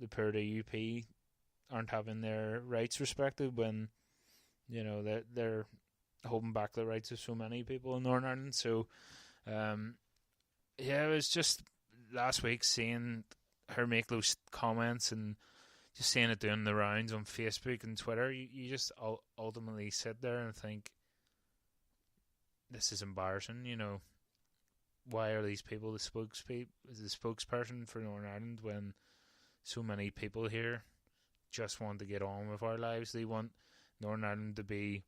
the poor DUP aren't having their rights respected when, they're holding back the rights of so many people in Northern Ireland. So, it was just last week seeing her make those comments and just seeing it doing the rounds on Facebook and Twitter. You just ultimately sit there and think, this is embarrassing. Why are these people the spokesperson for Northern Ireland when so many people here just want to get on with our lives? They want Northern Ireland to be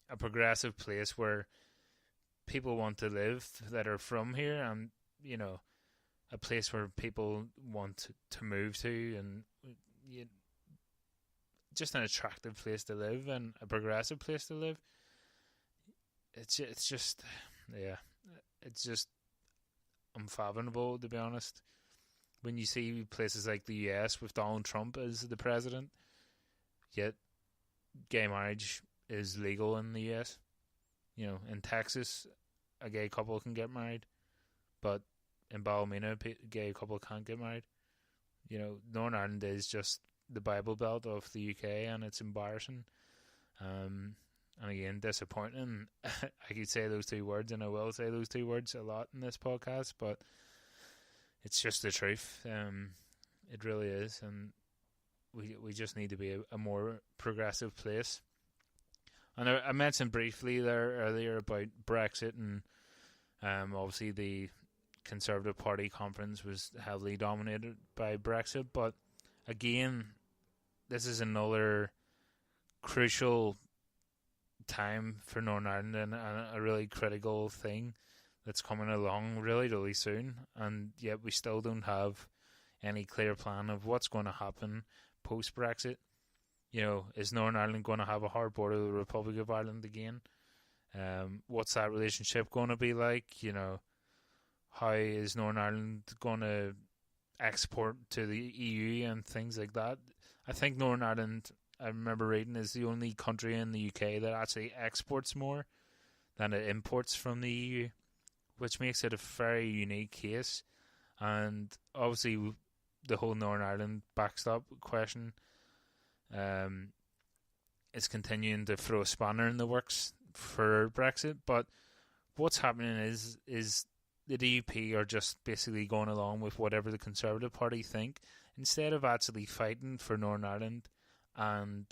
a progressive place where people want to live that are from here, and a place where people want to move to, and just an attractive place to live and a progressive place to live. It's just unfathomable, to be honest. When you see places like the US with Donald Trump as the president, yet gay marriage is legal in the US. In Texas, a gay couple can get married, but in Ballymena, a gay couple can't get married. Northern Ireland is just the Bible Belt of the UK, and it's embarrassing. And again, disappointing. I could say those two words, and I will say those two words a lot in this podcast, but it's just the truth. It really is, and we just need to be a more progressive place. And I mentioned briefly there earlier about Brexit, and obviously the Conservative Party conference was heavily dominated by Brexit. But again, this is another crucial time for Northern Ireland, and a really critical thing that's coming along really soon. And yet we still don't have any clear plan of what's going to happen post-Brexit. Is Northern Ireland going to have a hard border with the Republic of Ireland again? What's that relationship going to be like? How is Northern Ireland going to export to the EU and things like that? I think Northern Ireland, I remember reading, is the only country in the UK that actually exports more than it imports from the EU, which makes it a very unique case. And obviously the whole Northern Ireland backstop question is continuing to throw a spanner in the works for Brexit. But what's happening is the DUP are just basically going along with whatever the Conservative Party think, instead of actually fighting for Northern Ireland and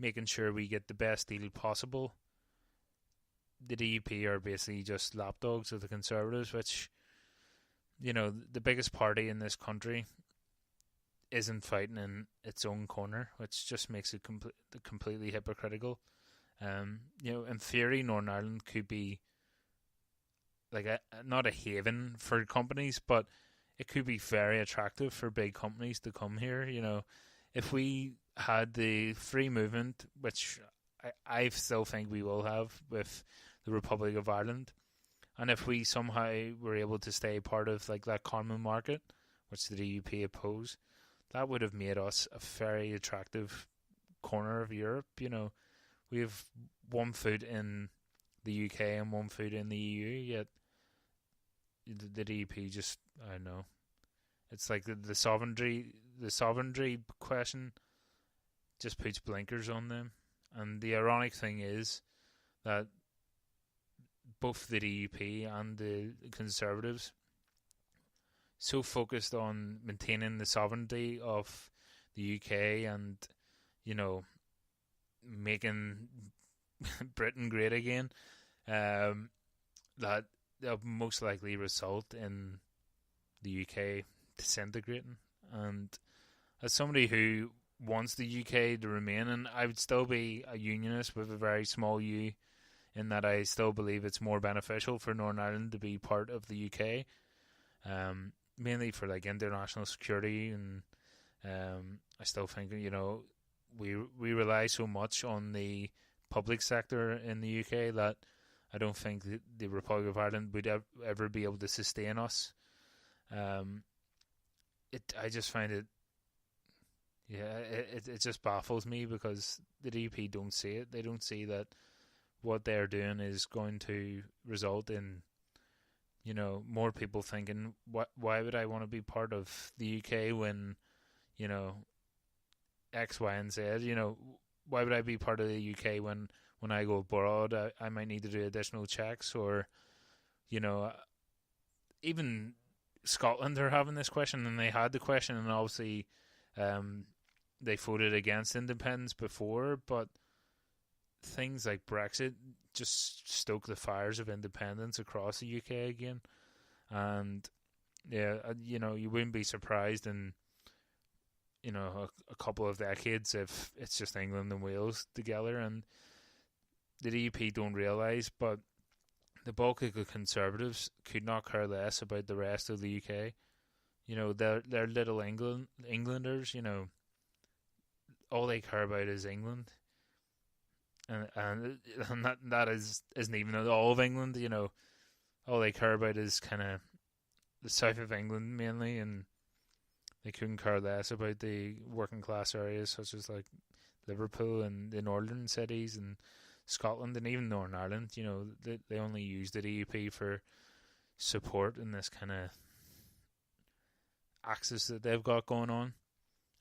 making sure we get the best deal possible. The DUP are basically just lapdogs of the Conservatives, which, the biggest party in this country isn't fighting in its own corner, which just makes it completely hypocritical. In theory, Northern Ireland could be like not a haven for companies, but it could be very attractive for big companies to come here. If we had the free movement, which I still think we will have with the Republic of Ireland, and if we somehow were able to stay part of like that common market, which the DUP oppose, that would have made us a very attractive corner of Europe. We have one foot in the UK and one foot in the EU, yet the DUP just, I don't know. It's like the sovereignty question just puts blinkers on them. And the ironic thing is that both the DUP and the Conservatives so focused on maintaining the sovereignty of the UK and, making Britain great again, that they'll most likely result in the UK disintegrating. And as somebody who wants the UK to remain, and I would still be a unionist with a very small u, in that I still believe it's more beneficial for Northern Ireland to be part of the UK, mainly for like international security. And I still think we rely so much on the public sector in the UK that I don't think the Republic of Ireland would ever be able to sustain us. I just find it, it just baffles me, because the DUP don't see it. They don't see that what they're doing is going to result in, more people thinking, why would I want to be part of the UK when you know, X, Y, and Z. You know, why would I be part of the UK when I go abroad? I might need to do additional checks, or you know, even Scotland are having this question, and they had the question, and obviously, they voted against independence before, but things like Brexit just stoke the fires of independence across the UK again, and yeah, you know, you wouldn't be surprised in a couple of decades if it's just England and Wales together, and the DUP don't realise, but the bulk of the Conservatives could not care less about the rest of the UK. You know, they're little Englanders. You know, all they care about is England, and that isn't even all of England. You know, all they care about is kind of the south of England mainly, and they couldn't care less about the working class areas such as like Liverpool and the northern cities and Scotland and even Northern Ireland. You know, they only use the DUP for support in this kind of axis that they've got going on.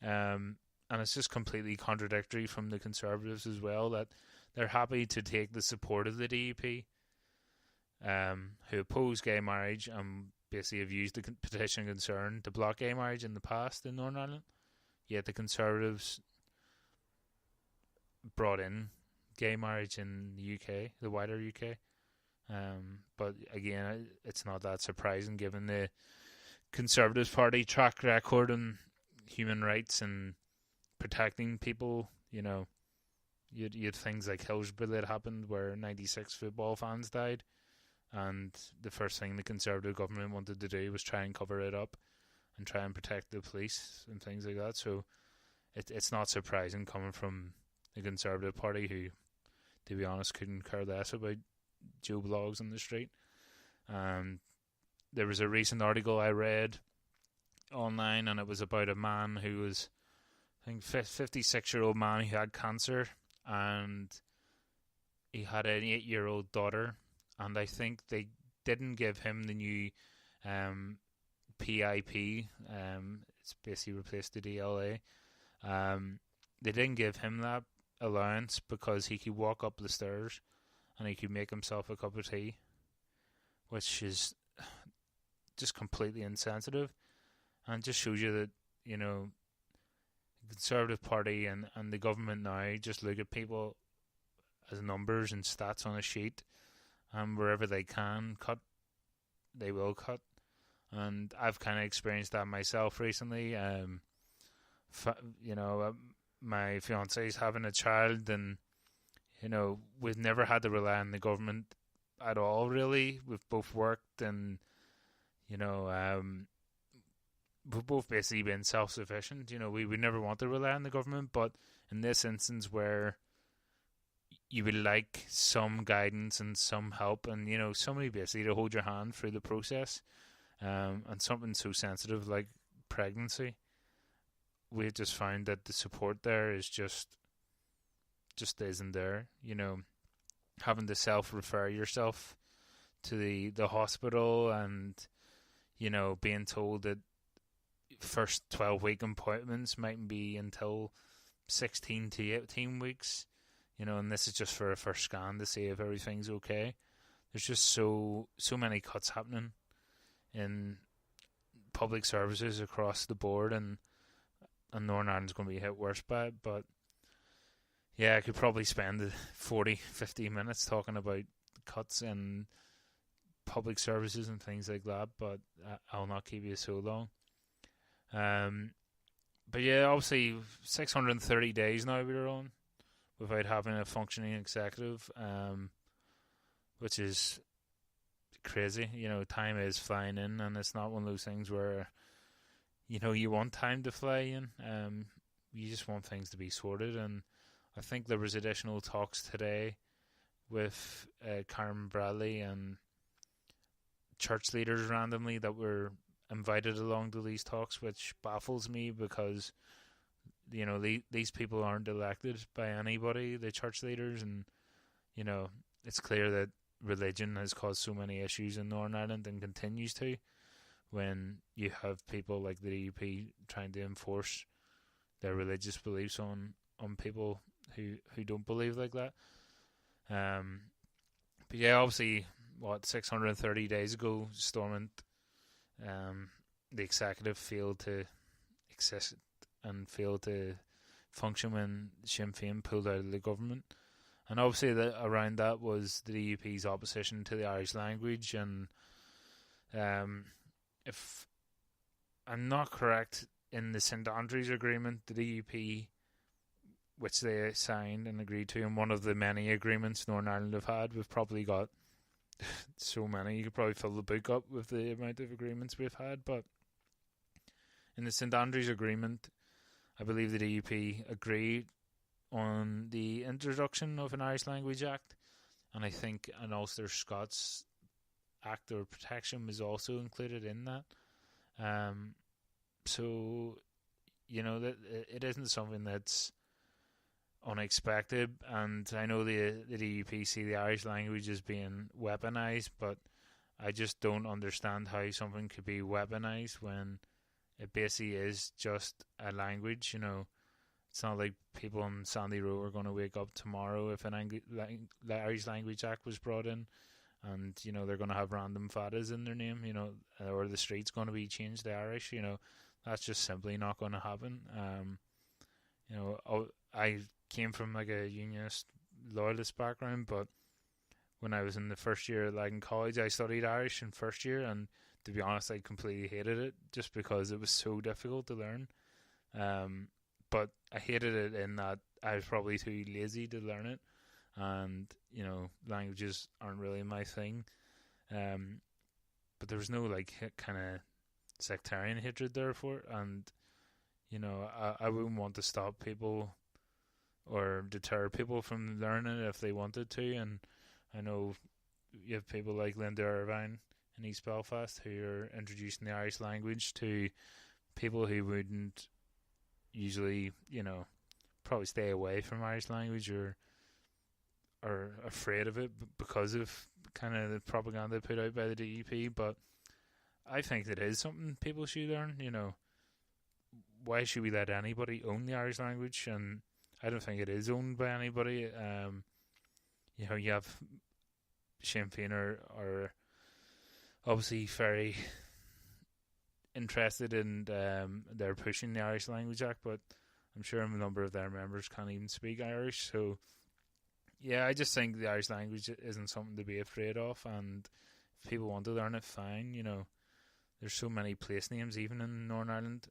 And it's just completely contradictory from the Conservatives as well, that they're happy to take the support of the DUP, who oppose gay marriage and basically have used the petition concern to block gay marriage in the past in Northern Ireland. Yet the Conservatives brought in gay marriage in the UK, the wider UK. But again, it's not that surprising given the Conservative Party track record on human rights and protecting people. You know, you had things like Hillsborough that happened where 96 football fans died, and the first thing the Conservative government wanted to do was try and cover it up and try and protect the police and things like that. So it's not surprising coming from the Conservative Party, who, to be honest, couldn't care less about Joe Blogs on the street. There was a recent article I read online, and it was about a man who was, I think, 56-year-old man who had cancer, and he had an 8-year-old daughter, and I think they didn't give him the new PIP. It's basically replaced the DLA. They didn't give him that allowance because he could walk up the stairs and he could make himself a cup of tea, which is just completely insensitive, and just shows you that, you know, the Conservative Party and the government now just look at people as numbers and stats on a sheet, and wherever they can cut, they will cut. And I've kind of experienced that myself recently. My fiance's having a child, and you know, we've never had to rely on the government at all, really. We've both worked, and you know, we've both basically been self-sufficient. You know, we would never want to rely on the government, but in this instance where you would like some guidance and some help, and you know, somebody basically to hold your hand through the process, and something so sensitive like pregnancy, we've just found that the support there is just isn't there. You know, having to self-refer yourself to the hospital, and you know, being told that first 12-week appointments mightn't be until 16 to 18 weeks, you know, and this is just for a first scan to see if everything's okay. There's just so many cuts happening in public services across the board, and Northern Ireland's going to be hit worse by it. But yeah, I could probably spend 40-50 minutes talking about cuts in public services and things like that, but I'll not keep you so long. But yeah, obviously 630 days now we're on without having a functioning executive, which is crazy. You know, time is flying in, and it's not one of those things where, you know, you want time to fly in. You just want things to be sorted, and I think there was additional talks today with Karen Bradley and church leaders randomly that were invited along to these talks, which baffles me because, you know, these people aren't elected by anybody, the church leaders, and, you know, it's clear that religion has caused so many issues in Northern Ireland and continues to, when you have people like the DUP trying to enforce their religious beliefs on people who don't believe like that. But yeah, obviously, 630 days ago, Stormont, the executive failed to exist and failed to function when Sinn Féin pulled out of the government. And obviously around that was the DUP's opposition to the Irish language. And if I'm not correct, in the St Andrews Agreement, the DUP, which they signed and agreed to, and one of the many agreements Northern Ireland have had, we've probably got so many, you could probably fill the book up with the amount of agreements we've had. But in the St Andrews Agreement, I believe the DUP agreed on the introduction of an Irish Language Act, and I think an Ulster Scots Act or protection was also included in that. So, that it isn't something that's unexpected, and I know the DUP see the Irish language as being weaponized, but I just don't understand how something could be weaponized when it basically is just a language. It's not like people in Sandy Row are going to wake up tomorrow if an Irish Language Act was brought in, and they're going to have random fadas in their name, or the street's going to be changed to Irish. That's just simply not going to happen. I came from like a unionist loyalist background, but when I was in the first year in college, I studied Irish in first year, and to be honest, I completely hated it just because it was so difficult to learn. But I hated it in that I was probably too lazy to learn it, and languages aren't really my thing. But there was no kind of sectarian hatred there for it, and I wouldn't want to stop people or deter people from learning it if they wanted to. And I know you have people like Linda Irvine in East Belfast who are introducing the Irish language to people who wouldn't usually, probably stay away from Irish language or are afraid of it because of kind of the propaganda put out by the DUP. But I think that is something people should learn. Why should we let anybody own the Irish language? And I don't think it is owned by anybody. You have Sinn Féin are obviously very interested in they're pushing the Irish Language Act, but I'm sure a number of their members can't even speak Irish. So yeah, I just think the Irish language isn't something to be afraid of, and if people want to learn it, fine. There's so many place names even in Northern Ireland,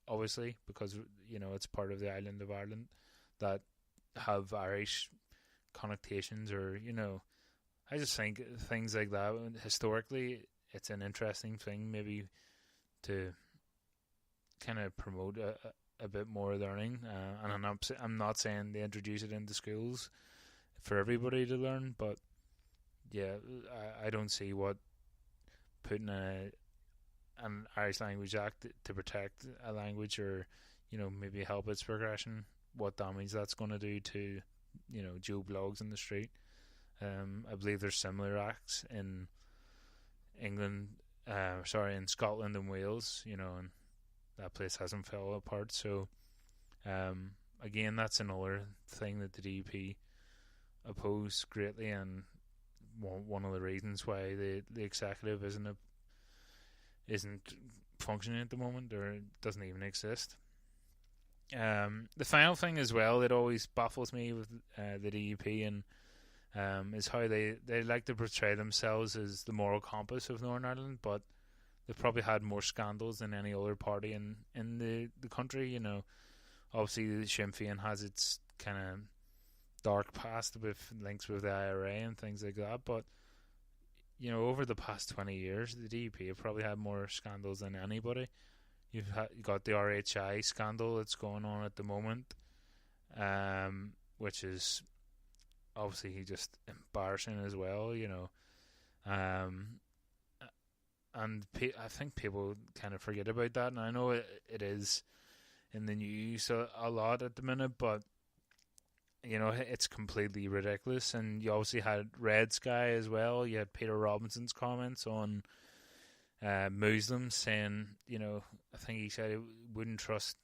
obviously, because it's part of the island of Ireland, that have Irish connotations, or I just think things like that, historically, it's an interesting thing maybe to kind of promote a bit more learning. And I'm not saying they introduce it into schools for everybody to learn, but yeah, I don't see what putting an Irish Language Act to protect a language, or maybe help its progression, what damage that's going to do to Joe Blogs in the street. I believe there's similar acts in England, in Scotland and Wales, and that place hasn't fell apart. So again, that's another thing that the DUP oppose greatly, and one of the reasons why the executive isn't functioning at the moment, or doesn't even exist. The final thing as well that always baffles me with the DUP and is how they like to portray themselves as the moral compass of Northern Ireland, but they've probably had more scandals than any other party in the country. Obviously the Sinn Féin has its kind of dark past with links with the IRA and things like that, but over the past 20 years, the DUP have probably had more scandals than anybody. You've got the RHI scandal that's going on at the moment, which is obviously just embarrassing as well, and I think people kind of forget about that, and I know it is in the news a lot at the minute, but it's completely ridiculous. And you obviously had Red Sky as well. You had Peter Robinson's comments on Muslims saying, I think he said he wouldn't trust